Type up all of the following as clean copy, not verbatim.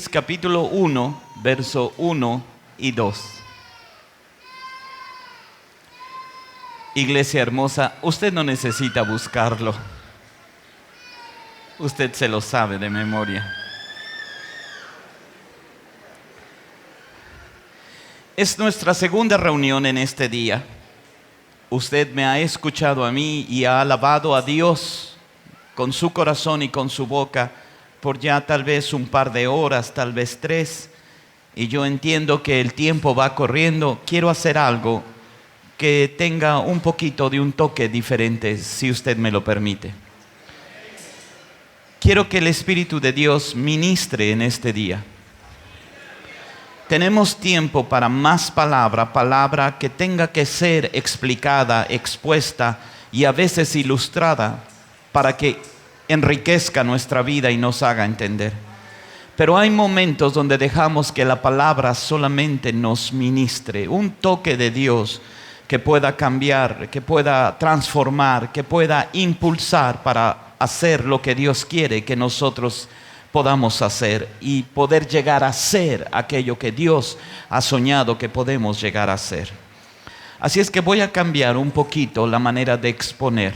Génesis capítulo 1, verso 1 y 2. Iglesia hermosa, usted no necesita buscarlo. Usted se lo sabe de memoria. Es nuestra segunda reunión en este día. Usted me ha escuchado a mí y ha alabado a Dios con su corazón y con su boca por ya tal vez un par de horas, tal vez 3. Y yo entiendo que el tiempo va corriendo. Quiero hacer algo que tenga un poquito de un toque diferente, si usted me lo permite. Quiero que el Espíritu de Dios ministre en este día. Tenemos tiempo para más palabra que tenga que ser explicada, expuesta y a veces ilustrada para que enriquezca nuestra vida y nos haga entender. Pero hay momentos donde dejamos que la palabra solamente nos ministre, un toque de Dios que pueda cambiar, que pueda transformar, que pueda impulsar para hacer lo que Dios quiere que nosotros podamos hacer y poder llegar a ser aquello que Dios ha soñado que podemos llegar a ser. Así es que voy a cambiar un poquito la manera de exponer.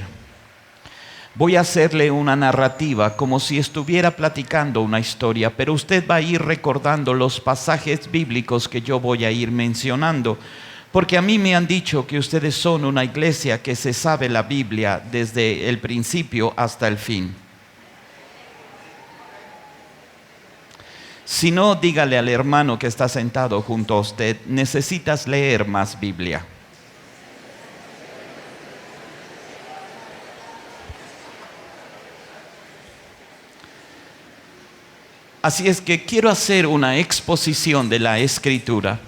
Voy a hacerle una narrativa como si estuviera platicando una historia, pero usted va a ir recordando los pasajes bíblicos que yo voy a ir mencionando, porque a mí me han dicho que ustedes son una iglesia que se sabe la Biblia desde el principio hasta el fin. Si no, dígale al hermano que está sentado junto a usted, necesitas leer más Biblia. Así es que quiero hacer una exposición de la Escritura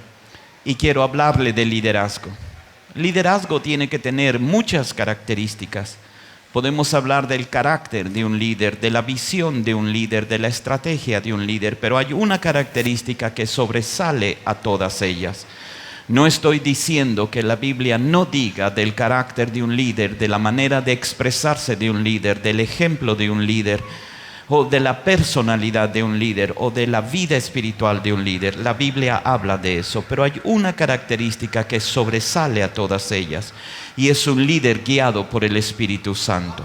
y quiero hablarle de liderazgo. Liderazgo tiene que tener muchas características. Podemos hablar del carácter de un líder, de la visión de un líder, de la estrategia de un líder, pero hay una característica que sobresale a todas ellas. No estoy diciendo que la Biblia no diga del carácter de un líder, de la manera de expresarse de un líder, del ejemplo de un líder, o de la personalidad de un líder, o de la vida espiritual de un líder. La Biblia habla de eso, pero hay una característica que sobresale a todas ellas, y es un líder guiado por el Espíritu Santo.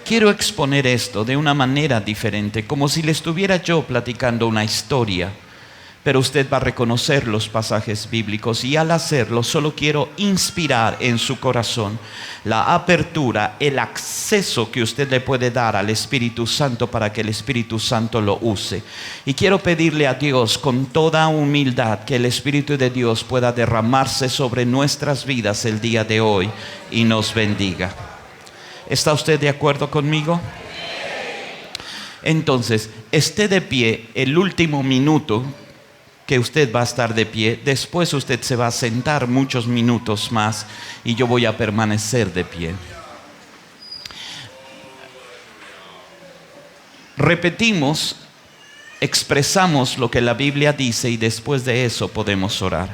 Quiero exponer esto de una manera diferente, como si le estuviera yo platicando una historia, pero usted va a reconocer los pasajes bíblicos y al hacerlo solo quiero inspirar en su corazón la apertura, el acceso que usted le puede dar al Espíritu Santo para que el Espíritu Santo lo use. Y quiero pedirle a Dios con toda humildad que el Espíritu de Dios pueda derramarse sobre nuestras vidas el día de hoy y nos bendiga. ¿Está usted de acuerdo conmigo? Entonces, esté de pie el último minuto que usted va a estar de pie. Después usted se va a sentar muchos minutos más y yo voy a permanecer de pie. Repetimos, expresamos lo que la Biblia dice y después de eso podemos orar.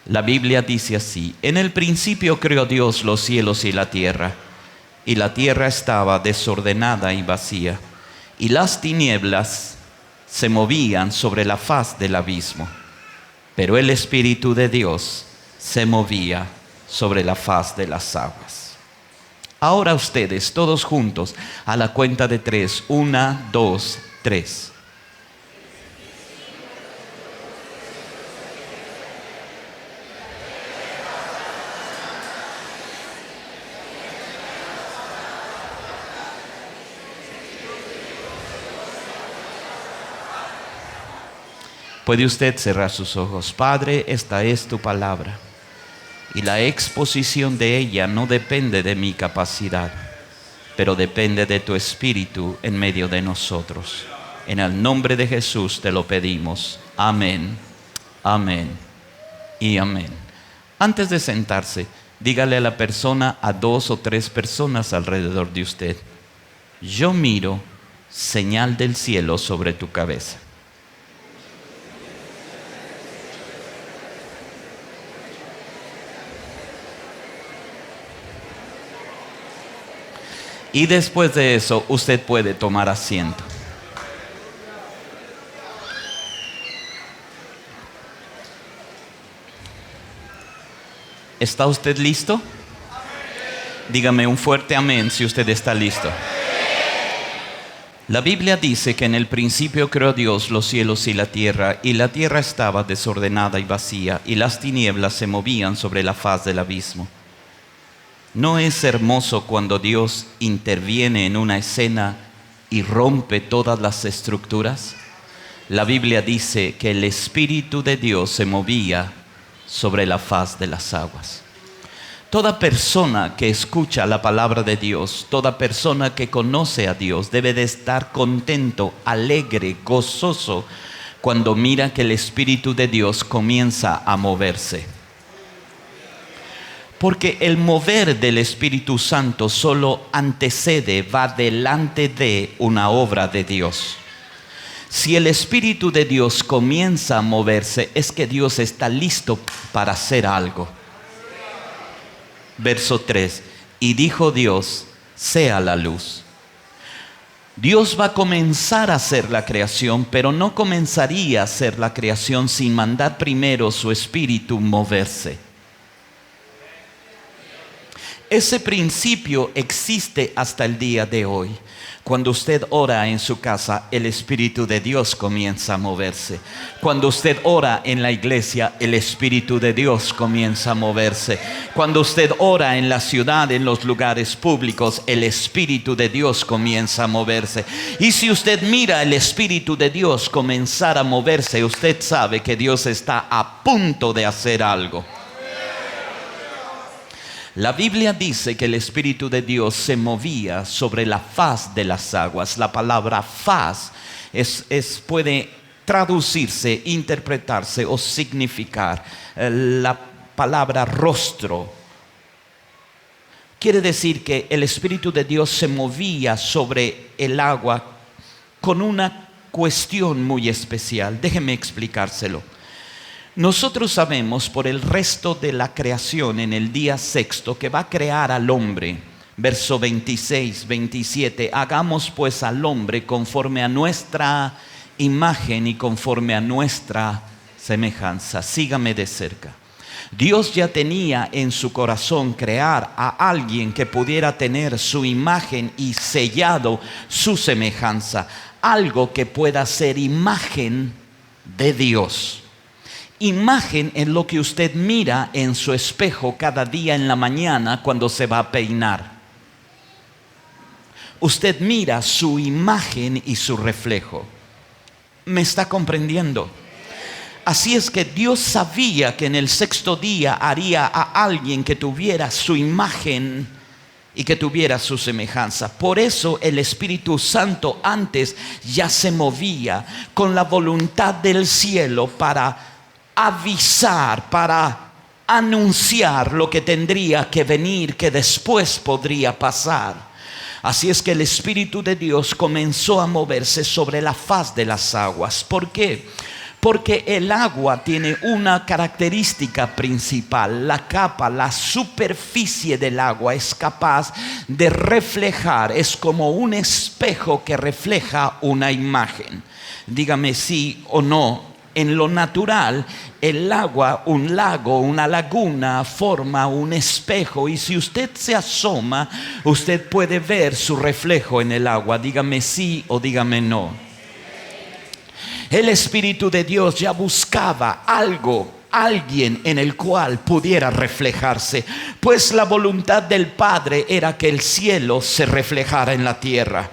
La Biblia dice así: en el principio creó Dios los cielos y la tierra estaba desordenada y vacía, y las tinieblas se movían sobre la faz del abismo, pero el Espíritu de Dios se movía sobre la faz de las aguas. Ahora ustedes, todos juntos, a la cuenta de 3, 1, 2, 3. Puede usted cerrar sus ojos. Padre, esta es tu palabra y la exposición de ella no depende de mi capacidad, pero depende de tu Espíritu en medio de nosotros. En el nombre de Jesús te lo pedimos. Amén, amén y amén. Antes de sentarse, dígale a la persona, a 2 o 3 personas alrededor de usted: yo miro señal del cielo sobre tu cabeza. Y después de eso, usted puede tomar asiento. ¿Está usted listo? Dígame un fuerte amén si usted está listo. La Biblia dice que en el principio creó Dios los cielos y la tierra estaba desordenada y vacía, y las tinieblas se movían sobre la faz del abismo. ¿No es hermoso cuando Dios interviene en una escena y rompe todas las estructuras? La Biblia dice que el Espíritu de Dios se movía sobre la faz de las aguas. Toda persona que escucha la palabra de Dios, toda persona que conoce a Dios, debe de estar contento, alegre, gozoso, cuando mira que el Espíritu de Dios comienza a moverse. Porque el mover del Espíritu Santo solo antecede, va delante de una obra de Dios. Si el Espíritu de Dios comienza a moverse, es que Dios está listo para hacer algo. Verso 3, y dijo Dios, sea la luz. Dios va a comenzar a hacer la creación, pero no comenzaría a hacer la creación sin mandar primero su Espíritu moverse. Ese principio existe hasta el día de hoy. Cuando usted ora en su casa, el Espíritu de Dios comienza a moverse. Cuando usted ora en la iglesia, el Espíritu de Dios comienza a moverse. Cuando usted ora en la ciudad, en los lugares públicos, el Espíritu de Dios comienza a moverse. Y si usted mira el Espíritu de Dios comenzar a moverse, usted sabe que Dios está a punto de hacer algo. La Biblia dice que el Espíritu de Dios se movía sobre la faz de las aguas. La palabra faz puede traducirse, interpretarse o significar la palabra rostro. Quiere decir que el Espíritu de Dios se movía sobre el agua con una cuestión muy especial. Déjeme explicárselo. Nosotros sabemos por el resto de la creación en el día sexto que va a crear al hombre. Verso 26, 27. Hagamos pues al hombre conforme a nuestra imagen y conforme a nuestra semejanza. Sígame de cerca. Dios ya tenía en su corazón crear a alguien que pudiera tener su imagen y sellado su semejanza. Algo que pueda ser imagen de Dios. Imagen es lo que usted mira en su espejo cada día en la mañana cuando se va a peinar. Usted mira su imagen y su reflejo. ¿Me está comprendiendo? Así es que Dios sabía que en el sexto día haría a alguien que tuviera su imagen y que tuviera su semejanza. Por eso el Espíritu Santo antes ya se movía con la voluntad del cielo para avisar, para anunciar lo que tendría que venir, que después podría pasar. Así es que el Espíritu de Dios comenzó a moverse sobre la faz de las aguas. ¿Por qué? Porque el agua tiene una característica principal. La capa, la superficie del agua es capaz de reflejar, es como un espejo que refleja una imagen. Dígame sí o no. En lo natural, el agua, un lago, una laguna forma un espejo, y si usted se asoma, usted puede ver su reflejo en el agua. Dígame sí o dígame no. El Espíritu de Dios ya buscaba alguien en el cual pudiera reflejarse, pues la voluntad del Padre era que el cielo se reflejara en la tierra.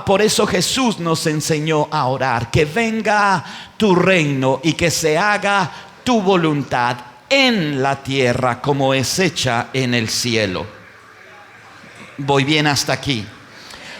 Por eso Jesús nos enseñó a orar: que venga tu reino y que se haga tu voluntad en la tierra como es hecha en el cielo. Voy bien hasta aquí.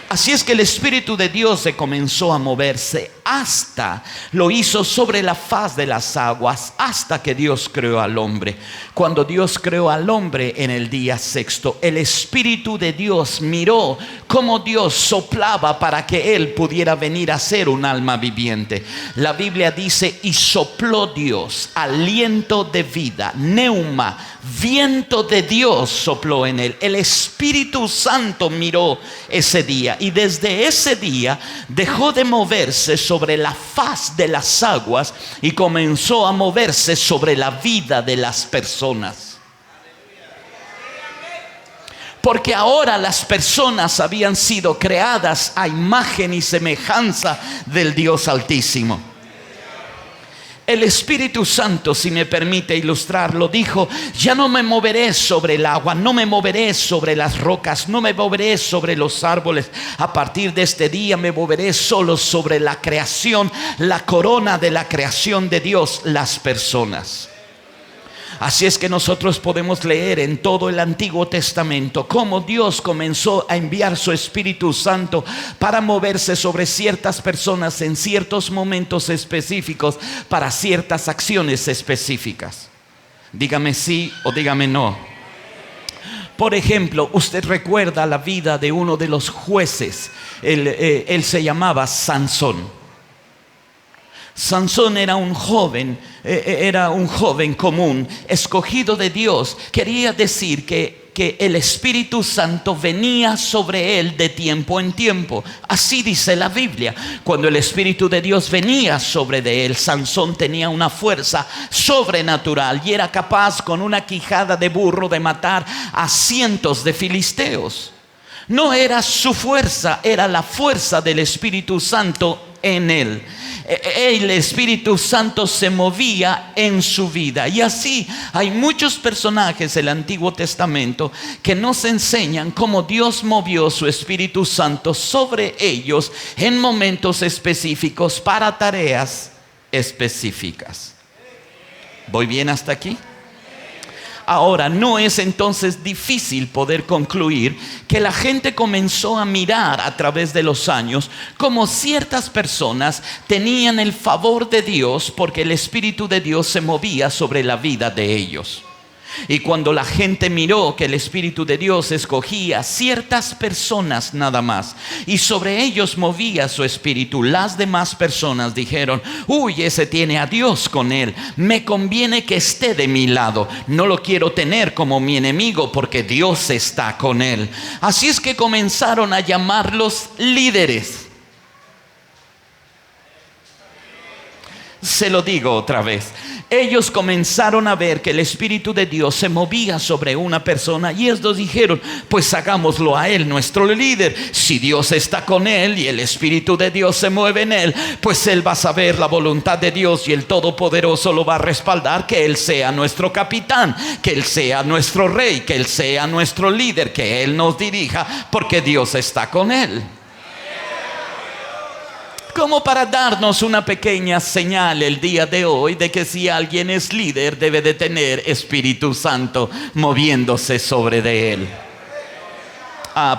Así es que el Espíritu de Dios se comenzó a moverse hasta lo hizo sobre la faz de las aguas, hasta que Dios creó al hombre. Cuando Dios creó al hombre en el día sexto, el Espíritu de Dios miró cómo Dios soplaba para que él pudiera venir a ser un alma viviente. La Biblia dice: y sopló Dios aliento de vida, neuma, viento de Dios sopló en él. El Espíritu Santo miró ese día, y desde ese día dejó de moverse sobre la faz de las aguas y comenzó a moverse sobre la vida de las personas. Porque ahora las personas habían sido creadas a imagen y semejanza del Dios Altísimo. El Espíritu Santo, si me permite ilustrarlo, dijo: ya no me moveré sobre el agua, no me moveré sobre las rocas, no me moveré sobre los árboles. A partir de este día me moveré solo sobre la creación, la corona de la creación de Dios, las personas. Así es que nosotros podemos leer en todo el Antiguo Testamento cómo Dios comenzó a enviar su Espíritu Santo para moverse sobre ciertas personas en ciertos momentos específicos para ciertas acciones específicas. Dígame sí o dígame no. Por ejemplo, usted recuerda la vida de uno de los jueces. Él se llamaba Sansón. Sansón era un joven común, escogido de Dios. Quería decir que el Espíritu Santo venía sobre él de tiempo en tiempo. Así dice la Biblia. Cuando el Espíritu de Dios venía sobre de él, Sansón tenía una fuerza sobrenatural y era capaz con una quijada de burro de matar a cientos de filisteos. No era su fuerza, era la fuerza del Espíritu Santo en él. El Espíritu Santo se movía en su vida. Y así hay muchos personajes del Antiguo Testamento que nos enseñan cómo Dios movió su Espíritu Santo sobre ellos en momentos específicos para tareas específicas. ¿Voy bien hasta aquí? Ahora, no es entonces difícil poder concluir que la gente comenzó a mirar a través de los años como ciertas personas tenían el favor de Dios porque el Espíritu de Dios se movía sobre la vida de ellos. Y cuando la gente miró que el Espíritu de Dios escogía ciertas personas nada más y sobre ellos movía su espíritu, las demás personas dijeron: uy, ese tiene a Dios con él, me conviene que esté de mi lado, no lo quiero tener como mi enemigo porque Dios está con él. Así es que comenzaron a llamarlos líderes. Se lo digo otra vez. Ellos comenzaron a ver que el Espíritu de Dios se movía sobre una persona y ellos dijeron: pues hagámoslo a él nuestro líder. Si Dios está con él y el Espíritu de Dios se mueve en él, pues él va a saber la voluntad de Dios y el Todopoderoso lo va a respaldar. Que él sea nuestro capitán, que él sea nuestro rey, que él sea nuestro líder, que él nos dirija porque Dios está con él. Como para darnos una pequeña señal el día de hoy de que si alguien es líder debe de tener Espíritu Santo moviéndose sobre de él.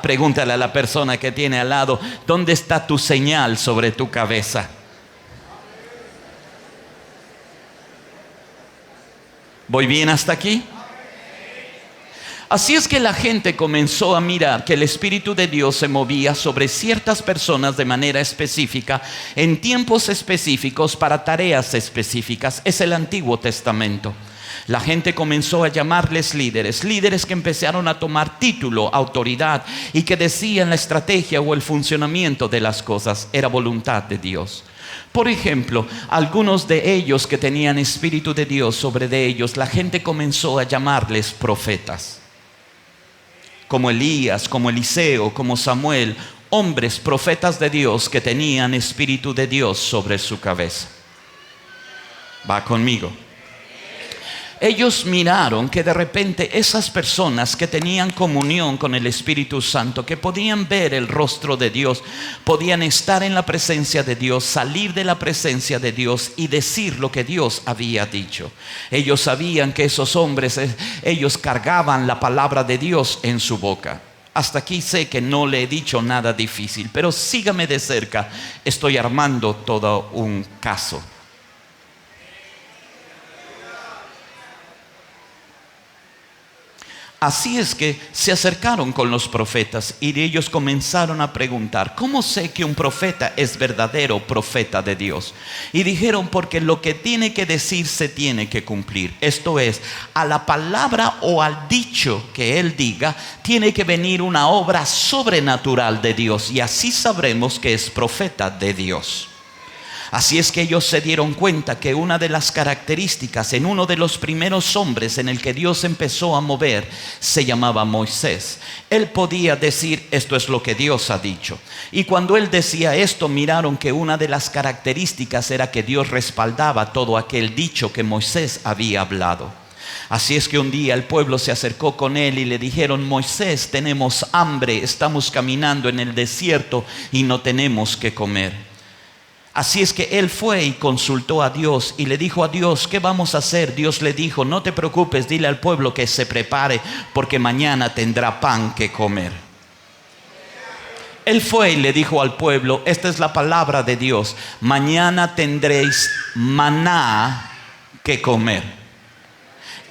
Pregúntale a la persona que tiene al lado: ¿dónde está tu señal sobre tu cabeza? ¿Voy bien hasta aquí? Así es que la gente comenzó a mirar que el Espíritu de Dios se movía sobre ciertas personas de manera específica, en tiempos específicos, para tareas específicas. Es el Antiguo Testamento. La gente comenzó a llamarles líderes, líderes que empezaron a tomar título, autoridad, y que decían la estrategia o el funcionamiento de las cosas. Era voluntad de Dios. Por ejemplo, algunos de ellos que tenían Espíritu de Dios sobre de ellos, la gente comenzó a llamarles profetas. Como Elías, como Eliseo, como Samuel, hombres profetas de Dios que tenían Espíritu de Dios sobre su cabeza. ¿Va conmigo? Ellos miraron que de repente esas personas que tenían comunión con el Espíritu Santo, que podían ver el rostro de Dios, podían estar en la presencia de Dios, salir de la presencia de Dios y decir lo que Dios había dicho. Ellos sabían que esos hombres, ellos cargaban la palabra de Dios en su boca. Hasta aquí sé que no le he dicho nada difícil, pero sígame de cerca. Estoy armando todo un caso. Así es que se acercaron con los profetas y ellos comenzaron a preguntar: ¿cómo sé que un profeta es verdadero profeta de Dios? Y dijeron: porque lo que tiene que decir se tiene que cumplir. Esto es, a la palabra o al dicho que él diga tiene que venir una obra sobrenatural de Dios, y así sabremos que es profeta de Dios. Así es que ellos se dieron cuenta que una de las características en uno de los primeros hombres en el que Dios empezó a mover se llamaba Moisés. Él podía decir: esto es lo que Dios ha dicho. Y cuando él decía esto, miraron que una de las características era que Dios respaldaba todo aquel dicho que Moisés había hablado. Así es que un día el pueblo se acercó con él y le dijeron: Moisés, tenemos hambre, estamos caminando en el desierto y no tenemos que comer. Así es que él fue y consultó a Dios y le dijo a Dios: ¿qué vamos a hacer? Dios le dijo: no te preocupes, dile al pueblo que se prepare, porque mañana tendrá pan que comer. Él fue y le dijo al pueblo: esta es la palabra de Dios, mañana tendréis maná que comer.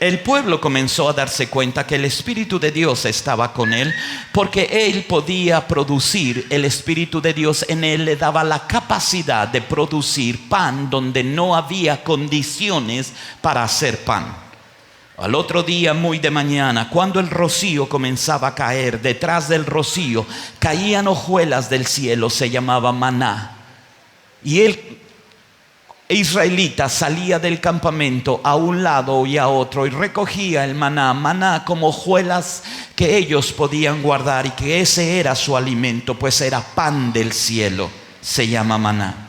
El pueblo comenzó a darse cuenta que el Espíritu de Dios estaba con él, porque él podía producir. El Espíritu de Dios en él le daba la capacidad de producir pan donde no había condiciones para hacer pan. Al otro día, muy de mañana, cuando el rocío comenzaba a caer, detrás del rocío caían hojuelas del cielo, se llamaba maná. Y el israelita salía del campamento a un lado y a otro y recogía el maná como hojuelas que ellos podían guardar, y que ese era su alimento, pues era pan del cielo, se llama maná.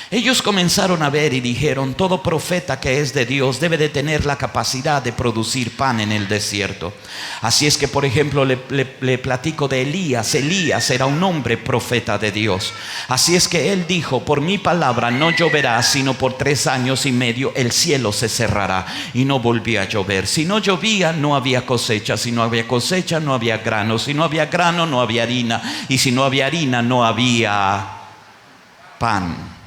Ellos comenzaron a ver y dijeron: todo profeta que es de Dios debe de tener la capacidad de producir pan en el desierto. Así es que, por ejemplo, le platico de Elías. Elías era un hombre profeta de Dios. Así es que él dijo: por mi palabra no lloverá, sino por 3 años y medio el cielo se cerrará. Y no volvía a llover. Si no llovía, no había cosecha. Si no había cosecha, no había grano. Si no había grano, no había harina. Y si no había harina, no había pan.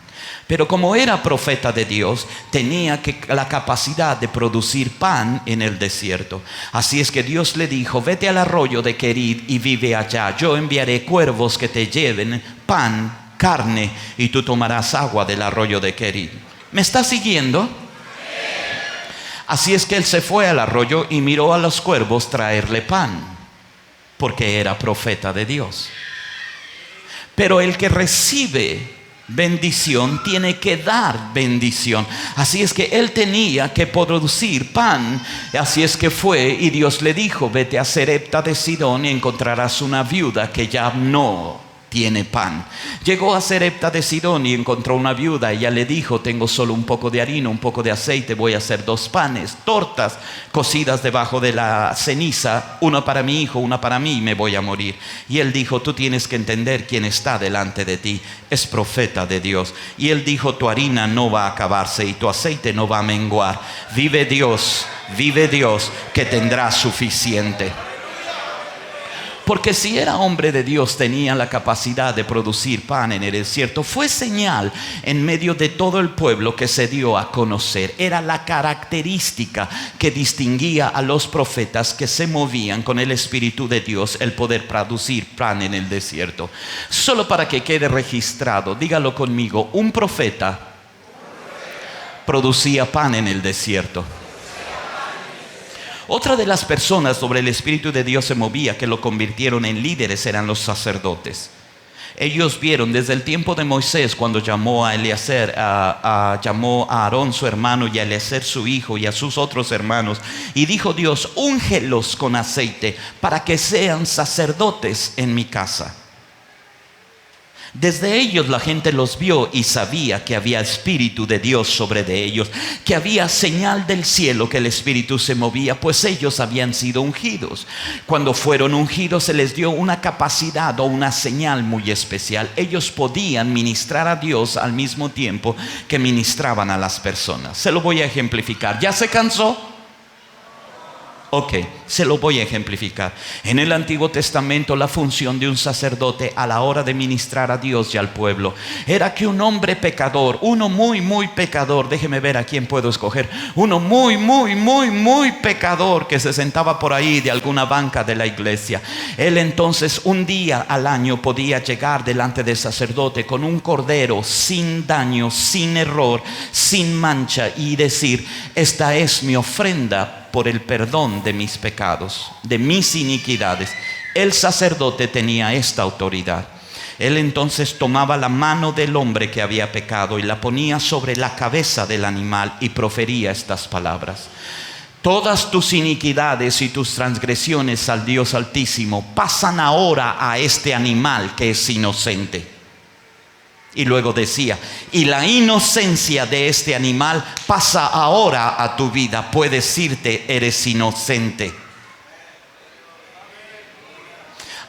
Pero como era profeta de Dios, tenía la capacidad de producir pan en el desierto. Así es que Dios le dijo: vete al arroyo de Querid y vive allá. Yo enviaré cuervos que te lleven pan, carne, y tú tomarás agua del arroyo de Querid. ¿Me está siguiendo? Así es que él se fue al arroyo y miró a los cuervos traerle pan, porque era profeta de Dios. Pero el que recibe bendición tiene que dar bendición. Así es que él tenía que producir pan. Así es que fue y Dios le dijo: vete a Sarepta de Sidón y encontrarás una viuda que ya no tiene pan. Llegó a Sarepta de Sidón y encontró una viuda. Ella le dijo: tengo solo un poco de harina, un poco de aceite, voy a hacer 2 panes, tortas cocidas debajo de la ceniza, una para mi hijo, una para mí, y me voy a morir. Y él dijo: tú tienes que entender quién está delante de ti, es profeta de Dios. Y él dijo: tu harina no va a acabarse y tu aceite no va a menguar. Vive Dios, que tendrá suficiente. Porque si era hombre de Dios, tenía la capacidad de producir pan en el desierto. Fue señal en medio de todo el pueblo que se dio a conocer. Era la característica que distinguía a los profetas que se movían con el Espíritu de Dios, el poder producir pan en el desierto. Solo para que quede registrado, dígalo conmigo: un profeta producía pan en el desierto. Otra de las personas sobre el Espíritu de Dios se movía, que lo convirtieron en líderes, eran los sacerdotes. Ellos vieron desde el tiempo de Moisés, cuando llamó a Eleazar, llamó a Aarón su hermano y a Eleazar su hijo y a sus otros hermanos, y dijo Dios: úngelos con aceite para que sean sacerdotes en mi casa. Desde ellos la gente los vio y sabía que había Espíritu de Dios sobre de ellos, que había señal del cielo, que el Espíritu se movía, pues ellos habían sido ungidos. Cuando fueron ungidos se les dio una capacidad o una señal muy especial. Ellos podían ministrar a Dios al mismo tiempo que ministraban a las personas. Se lo voy a ejemplificar. ¿Ya se cansó? Ok, se lo voy a ejemplificar. En el Antiguo Testamento, la función de un sacerdote a la hora de ministrar a Dios y al pueblo era que un hombre pecador, uno muy pecador, déjeme ver a quién puedo escoger, uno muy pecador que se sentaba por ahí de alguna banca de la iglesia, él entonces un día al año podía llegar delante del sacerdote con un cordero sin daño, sin error, sin mancha, y decir: esta es mi ofrenda por el perdón de mis pecados, de mis iniquidades. El sacerdote tenía esta autoridad. Él entonces tomaba la mano del hombre que había pecado y la ponía sobre la cabeza del animal y profería estas palabras: todas tus iniquidades y tus transgresiones al Dios Altísimo pasan ahora a este animal que es inocente. Y luego decía: y la inocencia de este animal pasa ahora a tu vida. Puedes irte, eres inocente.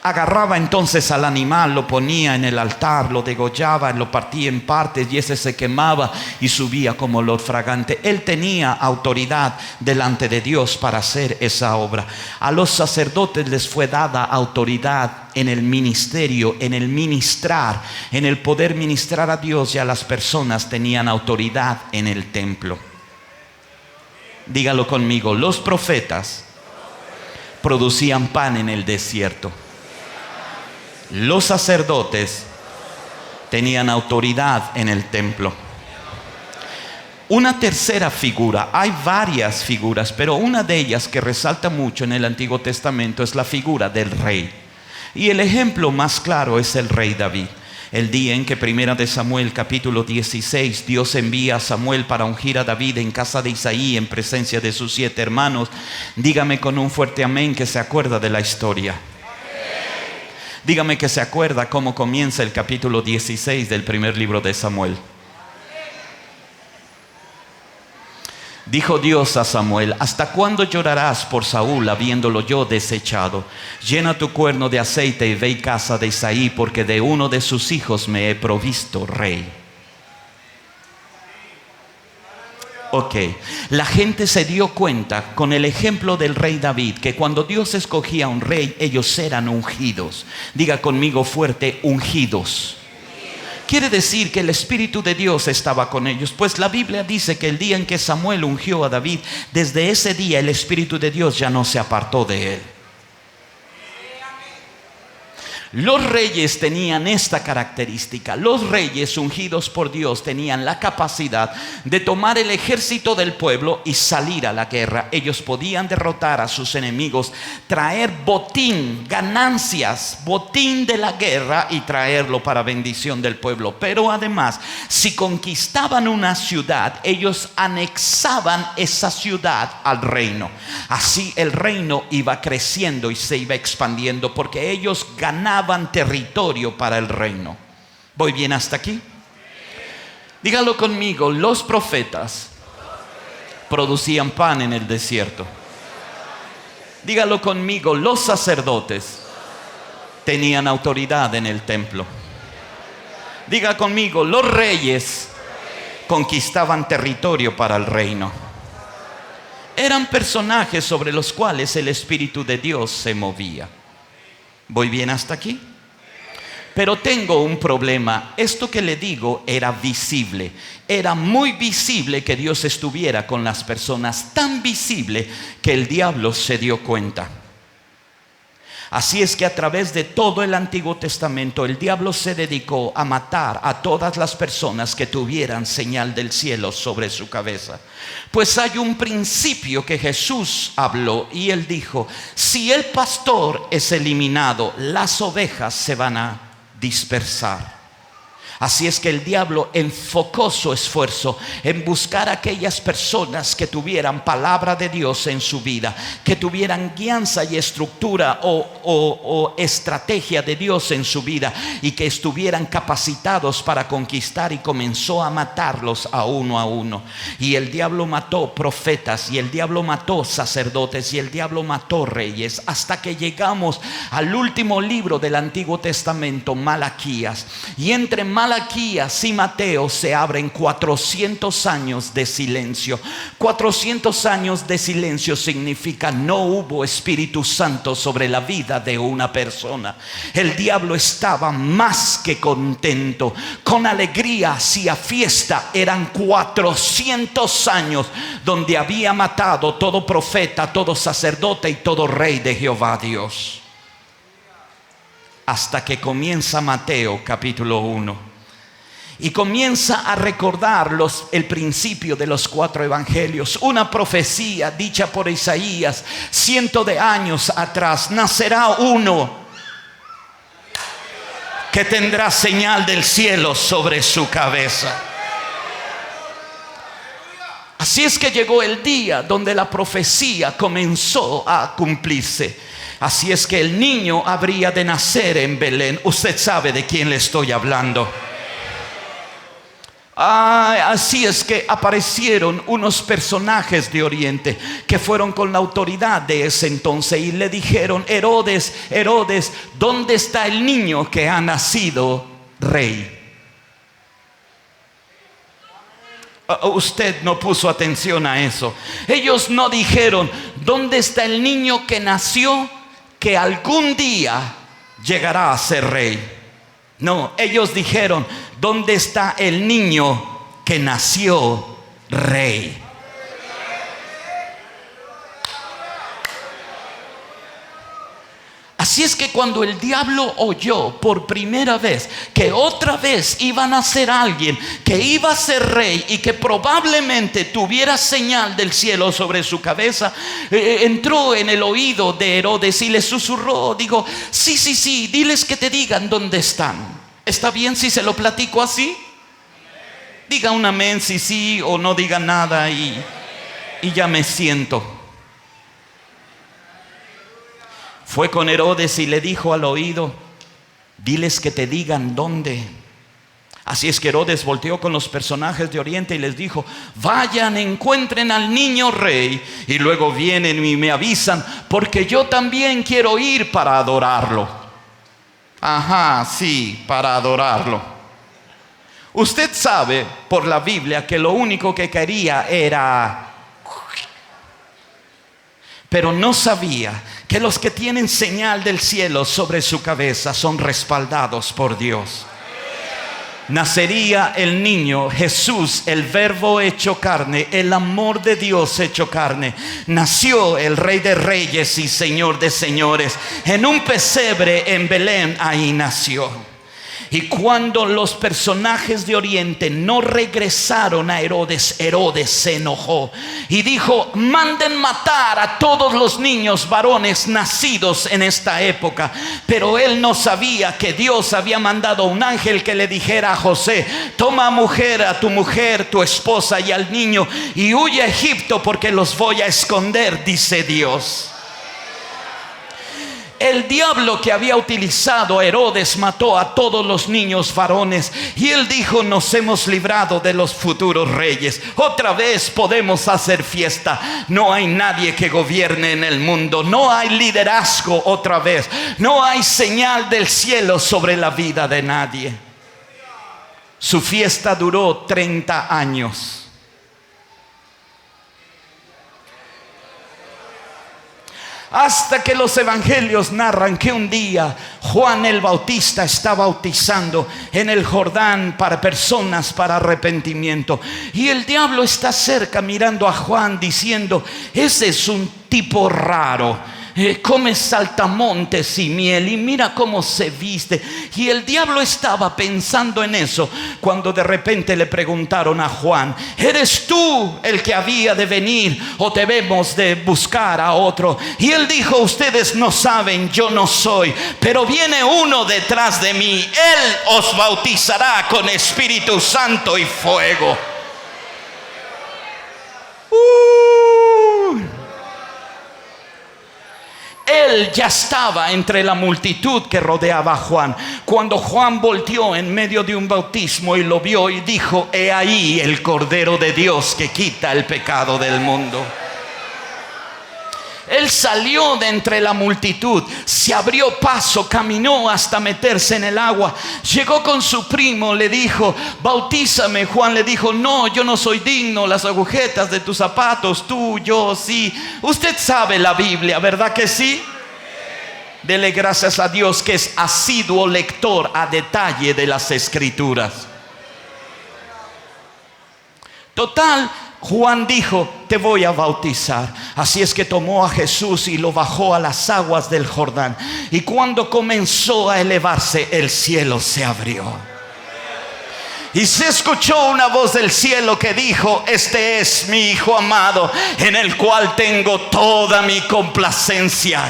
Agarraba entonces al animal, lo ponía en el altar, lo degollaba, lo partía en partes y ese se quemaba y subía como olor fragante. Él tenía autoridad delante de Dios para hacer esa obra. A los sacerdotes les fue dada autoridad en el ministerio, en el ministrar, en el poder ministrar a Dios, y a las personas tenían autoridad en el templo. Dígalo conmigo: los profetas producían pan en el desierto. Los sacerdotes tenían autoridad en el templo. Una tercera figura, hay varias figuras, pero una de ellas que resalta mucho en el Antiguo Testamento es la figura del rey. Y el ejemplo más claro es el rey David. El día en que 1 de Samuel capítulo 16, Dios envía a Samuel para ungir a David en casa de Isaí en presencia de sus 7 hermanos. Dígame con un fuerte amén que se acuerda de la historia. Dígame que se acuerda cómo comienza el capítulo 16 del primer libro de Samuel. Dijo Dios a Samuel: ¿hasta cuándo llorarás por Saúl habiéndolo yo desechado? Llena tu cuerno de aceite y ve y casa de Isaí, porque de uno de sus hijos me he provisto rey. Ok, la gente se dio cuenta con el ejemplo del rey David que cuando Dios escogía un rey, ellos eran ungidos. Diga conmigo fuerte: ungidos. Quiere decir que el Espíritu de Dios estaba con ellos. Pues la Biblia dice que el día en que Samuel ungió a David, desde ese día el Espíritu de Dios ya no se apartó de él. Los reyes tenían esta característica. Los reyes ungidos por Dios tenían la capacidad de tomar el ejército del pueblo y salir a la guerra. Ellos podían derrotar a sus enemigos, traer botín, ganancias, botín de la guerra y traerlo para bendición del pueblo. Pero además, si conquistaban una ciudad, ellos anexaban esa ciudad al reino. Así el reino iba creciendo y se iba expandiendo porque ellos ganaban territorio para el reino. ¿Voy bien hasta aquí? Dígalo conmigo: los profetas producían pan en el desierto. Dígalo conmigo: los sacerdotes tenían autoridad en el templo. Diga conmigo: los reyes conquistaban territorio para el reino. Eran personajes sobre los cuales el Espíritu de Dios se movía. ¿Voy bien hasta aquí? Pero tengo un problema. Esto que le digo era visible. Era muy visible que Dios estuviera con las personas. Tan visible que el diablo se dio cuenta. Así es que a través de todo el Antiguo Testamento el diablo se dedicó a matar a todas las personas que tuvieran señal del cielo sobre su cabeza. Pues hay un principio que Jesús habló y él dijo: si el pastor es eliminado, las ovejas se van a dispersar. Así es que el diablo enfocó su esfuerzo en buscar a aquellas personas que tuvieran palabra de Dios en su vida, que tuvieran guianza y estructura o estrategia de Dios en su vida, y que estuvieran capacitados para conquistar, y comenzó a matarlos a uno. Y el diablo mató profetas, y el diablo mató sacerdotes, y el diablo mató reyes, hasta que llegamos al último libro del Antiguo Testamento, Malaquías. Y entre Malaquías y Mateo se abren 400 años de silencio. 400 años de silencio significa no hubo Espíritu Santo sobre la vida de una persona. El diablo estaba más que contento, con alegría hacía fiesta. Eran 400 años donde había matado todo profeta, todo sacerdote y todo rey de Jehová Dios. Hasta que comienza Mateo capítulo 1. Y comienza a recordar el principio de los 4 evangelios. Una profecía dicha por Isaías cientos de años atrás. Nacerá uno que tendrá señal del cielo sobre su cabeza. Así es que llegó el día donde la profecía comenzó a cumplirse. Así es que el niño habría de nacer en Belén. Usted sabe de quién le estoy hablando. Así es que aparecieron unos personajes de Oriente que fueron con la autoridad de ese entonces y le dijeron: Herodes, Herodes, ¿dónde está el niño que ha nacido rey? Usted no puso atención a eso. Ellos no dijeron: ¿dónde está el niño que nació, que algún día llegará a ser rey? No, ellos dijeron: ¿dónde está el niño que nació rey? Así es que cuando el diablo oyó por primera vez que otra vez iba a nacer alguien que iba a ser rey y que probablemente tuviera señal del cielo sobre su cabeza, entró en el oído de Herodes y le susurró, digo: sí, diles que te digan dónde están. ¿Está bien si se lo platico así? Diga un amén si sí, o no diga nada y ya me siento. Fue con Herodes y le dijo al oído: diles que te digan dónde. Así es que Herodes volteó con los personajes de Oriente y les dijo: vayan, encuentren al niño rey y luego vienen y me avisan, porque yo también quiero ir para adorarlo. Ajá, sí, para adorarlo. Usted sabe por la Biblia que lo único que quería era... Pero no sabía que los que tienen señal del cielo sobre su cabeza son respaldados por Dios. Nacería el niño Jesús, el verbo hecho carne, el amor de Dios hecho carne. Nació el Rey de Reyes y Señor de Señores. En un pesebre en Belén, ahí nació. Y cuando los personajes de Oriente no regresaron a Herodes, Herodes se enojó y dijo: manden matar a todos los niños varones nacidos en esta época. Pero él no sabía que Dios había mandado a un ángel que le dijera a José: toma a tu mujer, tu esposa y al niño y huye a Egipto, porque los voy a esconder, dice Dios. El diablo que había utilizado a Herodes mató a todos los niños varones. Y él dijo: nos hemos librado de los futuros reyes. Otra vez podemos hacer fiesta. No hay nadie que gobierne en el mundo. No hay liderazgo otra vez. No hay señal del cielo sobre la vida de nadie. Su fiesta duró 30 años. Hasta que los evangelios narran que un día Juan el Bautista está bautizando en el Jordán para personas para arrepentimiento. Y el diablo está cerca mirando a Juan diciendo: ese es un tipo raro. Come saltamontes y miel y mira cómo se viste. Y el diablo estaba pensando en eso cuando de repente le preguntaron a Juan: ¿eres tú el que había de venir o debemos de buscar a otro? Y él dijo: ustedes no saben, yo no soy, pero viene uno detrás de mí. Él os bautizará con Espíritu Santo y fuego. Él ya estaba entre la multitud que rodeaba a Juan. Cuando Juan volteó en medio de un bautismo y lo vio y dijo: he ahí el Cordero de Dios que quita el pecado del mundo. Él salió de entre la multitud, se abrió paso, caminó hasta meterse en el agua. Llegó con su primo, le dijo: bautízame. Juan le dijo: no, yo no soy digno, las agujetas de tus zapatos, tú, yo, sí. Usted sabe la Biblia, ¿verdad que sí? Dele gracias a Dios que es asiduo lector a detalle de las Escrituras. Total, Juan dijo: te voy a bautizar. Así es que tomó a Jesús y lo bajó a las aguas del Jordán. Y cuando comenzó a elevarse, el cielo se abrió. Y se escuchó una voz del cielo que dijo: este es mi Hijo amado, en el cual tengo toda mi complacencia.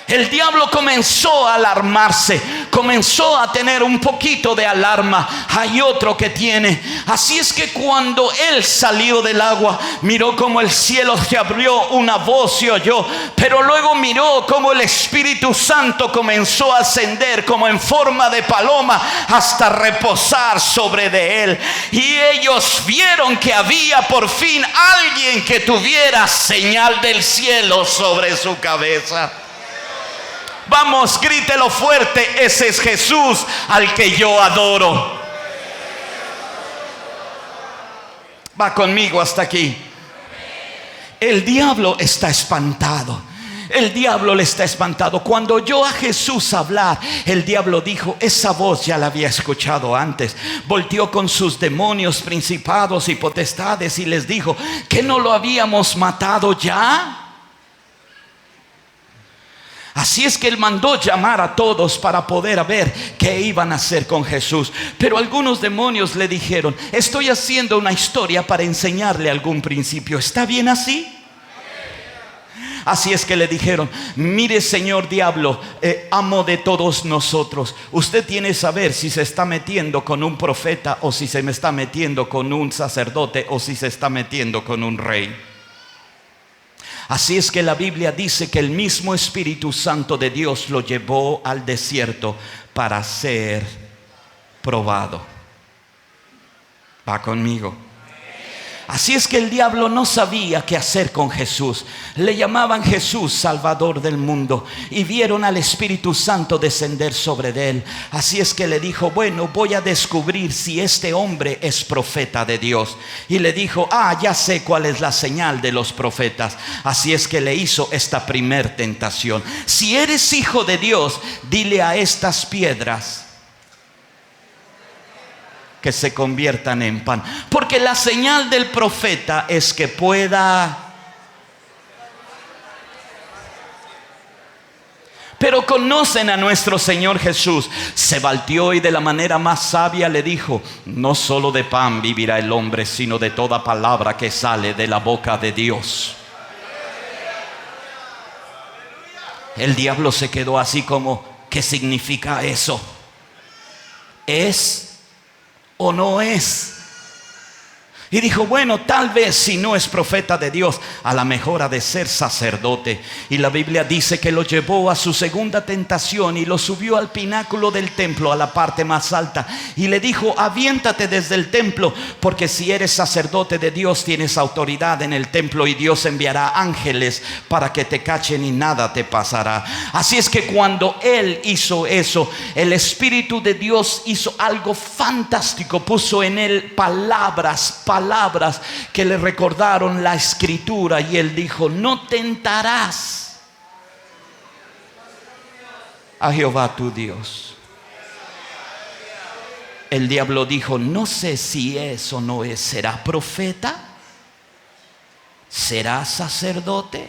El diablo comenzó a alarmarse, comenzó a tener un poquito de alarma. Hay otro que tiene. Así es que cuando él salió del agua, miró como el cielo se abrió, una voz se oyó, pero luego miró como el Espíritu Santo comenzó a ascender como en forma de paloma hasta reposar sobre de él. Y ellos vieron que había por fin alguien que tuviera señal del cielo sobre su cabeza. Vamos, grítelo fuerte: ese es Jesús al que yo adoro. Va conmigo hasta aquí. El diablo está espantado. El diablo le está espantado. Cuando oyó a Jesús hablar, el diablo dijo: esa voz ya la había escuchado antes. Volteó con sus demonios, principados y potestades y les dijo: ¿que no lo habíamos matado ya? Así es que él mandó llamar a todos para poder ver qué iban a hacer con Jesús. Pero algunos demonios le dijeron: estoy haciendo una historia para enseñarle algún principio. ¿Está bien así? Así es que le dijeron: mire, señor diablo, amo de todos nosotros, usted tiene que saber si se está metiendo con un profeta, o si se me está metiendo con un sacerdote, o si se está metiendo con un rey. Así es que la Biblia dice que el mismo Espíritu Santo de Dios lo llevó al desierto para ser probado. Va conmigo. Así es que el diablo no sabía qué hacer con Jesús. Le llamaban Jesús Salvador del mundo, y vieron al Espíritu Santo descender sobre él. Así es que le dijo: bueno, voy a descubrir si este hombre es profeta de Dios. Y le dijo: ya sé cuál es la señal de los profetas. Así es que le hizo esta primer tentación: si eres hijo de Dios, dile a estas piedras que se conviertan en pan. Porque la señal del profeta es que pueda. Pero conocen a nuestro Señor Jesús. Se volteó y de la manera más sabia le dijo: no solo de pan vivirá el hombre, sino de toda palabra que sale de la boca de Dios. El diablo se quedó así como: ¿qué significa eso? ¿Es o no es? Y dijo: bueno, tal vez si no es profeta de Dios, a lo mejor ha de ser sacerdote. Y la Biblia dice que lo llevó a su segunda tentación y lo subió al pináculo del templo, a la parte más alta, y le dijo: aviéntate desde el templo, porque si eres sacerdote de Dios, tienes autoridad en el templo, y Dios enviará ángeles para que te cachen y nada te pasará. Así es que cuando él hizo eso, el Espíritu de Dios hizo algo fantástico. Puso en él palabras que le recordaron la Escritura, y él dijo: no tentarás a Jehová tu Dios. El diablo dijo: no sé si es o no es. ¿Será profeta? ¿Será sacerdote?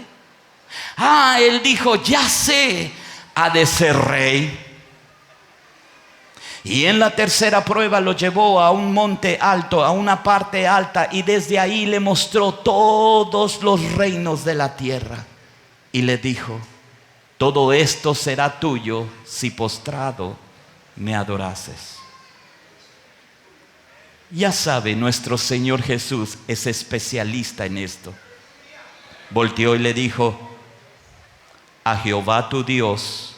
Él dijo: ya sé, ha de ser rey. Y en la tercera prueba lo llevó a un monte alto, a una parte alta, y desde ahí le mostró todos los reinos de la tierra. Y le dijo: todo esto será tuyo si postrado me adorases. Ya sabe, nuestro Señor Jesús es especialista en esto. Volteó y le dijo: a Jehová tu Dios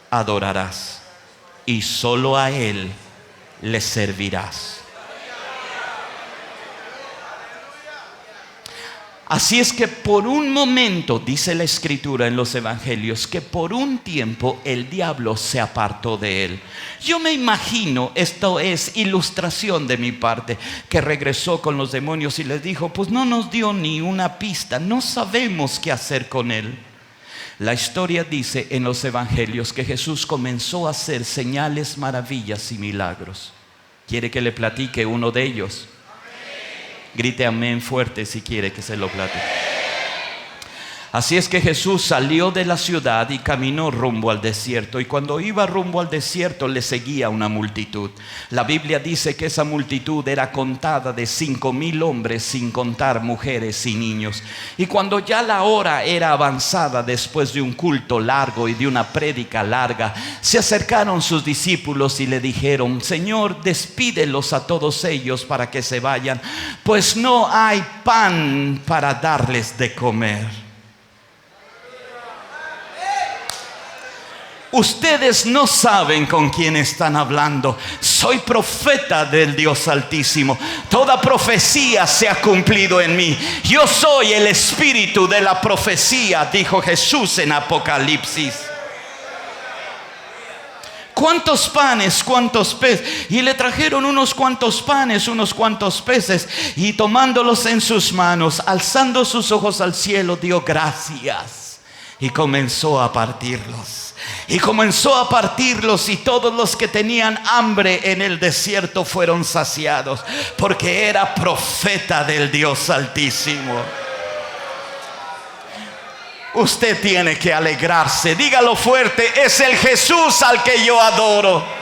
adorarás, y solo a Él le servirás. Así es que por un momento, dice la Escritura en los Evangelios, que por un tiempo el diablo se apartó de él. Yo me imagino, esto es ilustración de mi parte, que regresó con los demonios y les dijo: pues no nos dio ni una pista, no sabemos qué hacer con él. La historia dice en los Evangelios que Jesús comenzó a hacer señales, maravillas y milagros. ¿Quiere que le platique uno de ellos? Amén. Grite amén fuerte si quiere que se lo platique. Así es que Jesús salió de la ciudad y caminó rumbo al desierto. Y cuando iba rumbo al desierto le seguía una multitud. La Biblia dice que esa multitud era contada de 5,000 hombres, sin contar mujeres y niños. Y cuando ya la hora era avanzada, después de un culto largo y de una prédica larga, se acercaron sus discípulos y le dijeron: Señor, despídelos a todos ellos para que se vayan, pues no hay pan para darles de comer. Ustedes no saben con quién están hablando. Soy profeta del Dios Altísimo. Toda profecía se ha cumplido en mí. Yo soy el espíritu de la profecía, dijo Jesús en Apocalipsis. ¿Cuántos panes, cuántos peces? Y le trajeron unos cuantos panes, unos cuantos peces. Y tomándolos en sus manos, alzando sus ojos al cielo, dio gracias. Y comenzó a partirlos. Y comenzó a partirlos, y todos los que tenían hambre en el desierto fueron saciados, porque era profeta del Dios Altísimo. Usted tiene que alegrarse. Dígalo fuerte: es el Jesús al que yo adoro.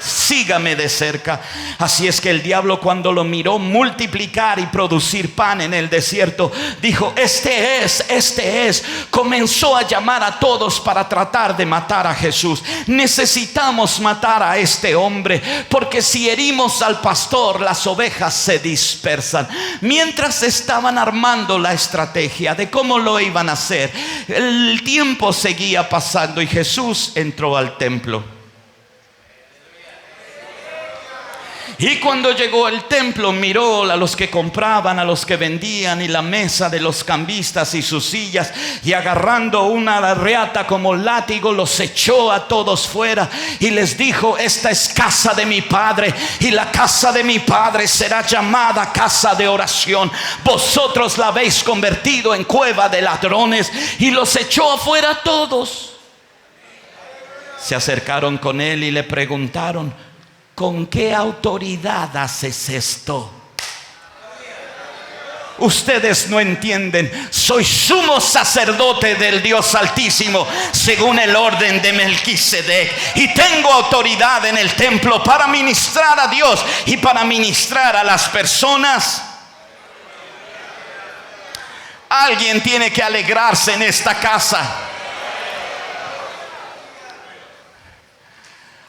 Sígame de cerca. Así es que el diablo, cuando lo miró multiplicar y producir pan en el desierto, dijo: este es. Comenzó a llamar a todos para tratar de matar a Jesús. Necesitamos matar a este hombre, porque si herimos al pastor, las ovejas se dispersan. Mientras estaban armando la estrategia de cómo lo iban a hacer, el tiempo seguía pasando y Jesús entró al templo. Y cuando llegó al templo, miró a los que compraban, a los que vendían, y la mesa de los cambistas y sus sillas, y agarrando una reata como látigo, los echó a todos fuera y les dijo: esta es casa de mi Padre, y la casa de mi Padre será llamada casa de oración. Vosotros la habéis convertido en cueva de ladrones. Y los echó afuera a todos. Se acercaron con él y le preguntaron: ¿con qué autoridad haces esto? Ustedes no entienden. Soy sumo sacerdote del Dios Altísimo, según el orden de Melquisedec, y tengo autoridad en el templo para ministrar a Dios y para ministrar a las personas. Alguien tiene que alegrarse en esta casa.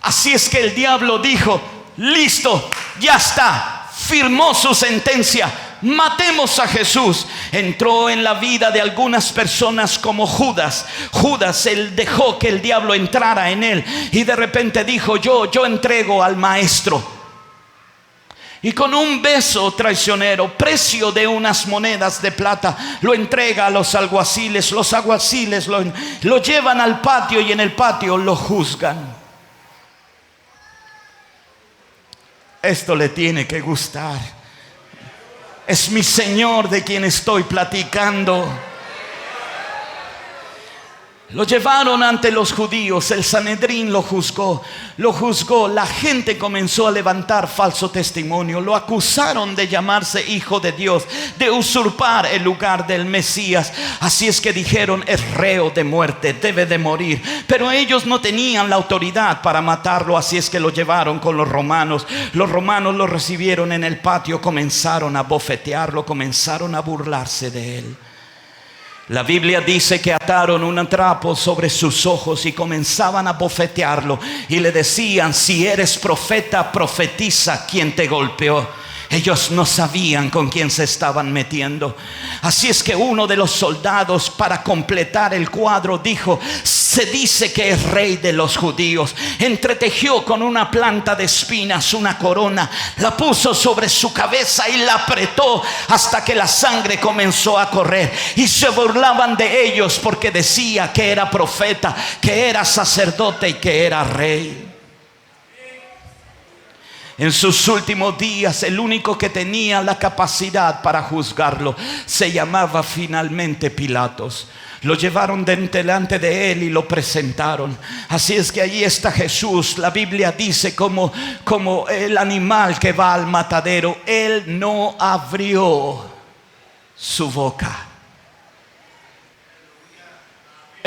Así es que el diablo dijo: listo, ya está. Firmó su sentencia: matemos a Jesús. Entró en la vida de algunas personas como Judas. Él dejó que el diablo entrara en él, y de repente dijo: yo entrego al maestro. Y con un beso traicionero, precio de unas monedas de plata, lo entrega a los alguaciles. Los alguaciles lo llevan al patio, y en el patio lo juzgan. Esto le tiene que gustar. Es mi Señor de quien estoy platicando. Lo llevaron ante los judíos. El Sanedrín lo juzgó. La gente comenzó a levantar falso testimonio. Lo acusaron de llamarse hijo de Dios, de usurpar el lugar del Mesías. Así es que dijeron: es reo de muerte, debe de morir. Pero ellos no tenían la autoridad para matarlo. Así es que lo llevaron con los romanos. Los romanos lo recibieron en el patio. Comenzaron a bofetearlo, comenzaron a burlarse de él. La Biblia dice que ataron un trapo sobre sus ojos y comenzaban a bofetearlo, y le decían: si eres profeta, profetiza. ¿Quién te golpeó? Ellos no sabían con quién se estaban metiendo. Así es que uno de los soldados, para completar el cuadro, dijo: se dice que es rey de los judíos. Entretejió con una planta de espinas una corona, la puso sobre su cabeza y la apretó hasta que la sangre comenzó a correr. Y se burlaban de ellos porque decía que era profeta, que era sacerdote y que era rey. En sus últimos días, el único que tenía la capacidad para juzgarlo se llamaba finalmente Pilatos. Lo llevaron delante de él y lo presentaron. Así es que allí está Jesús. La Biblia dice como el animal que va al matadero. Él no abrió su boca.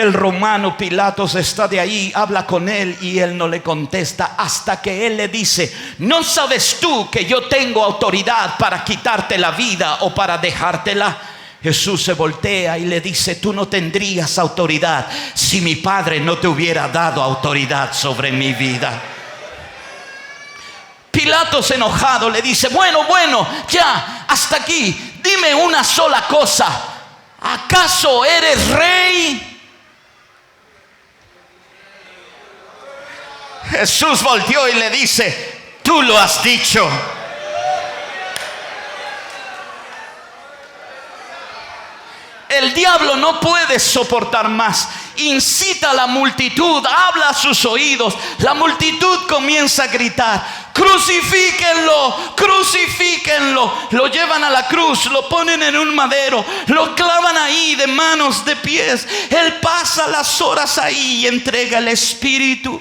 El romano Pilatos está de ahí, habla con él y él no le contesta hasta que él le dice: ¿no sabes tú que yo tengo autoridad para quitarte la vida o para dejártela? Jesús se voltea y le dice: tú no tendrías autoridad si mi Padre no te hubiera dado autoridad sobre mi vida. Pilatos, enojado, le dice: bueno, ya, hasta aquí. Dime una sola cosa. ¿Acaso eres rey? Jesús volteó y le dice: tú lo has dicho. El diablo no puede soportar más. Incita a la multitud, habla a sus oídos. La multitud comienza a gritar: crucifíquenlo, crucifíquenlo. Lo llevan a la cruz, lo ponen en un madero, lo clavan ahí de manos, de pies. Él pasa las horas ahí y entrega el espíritu.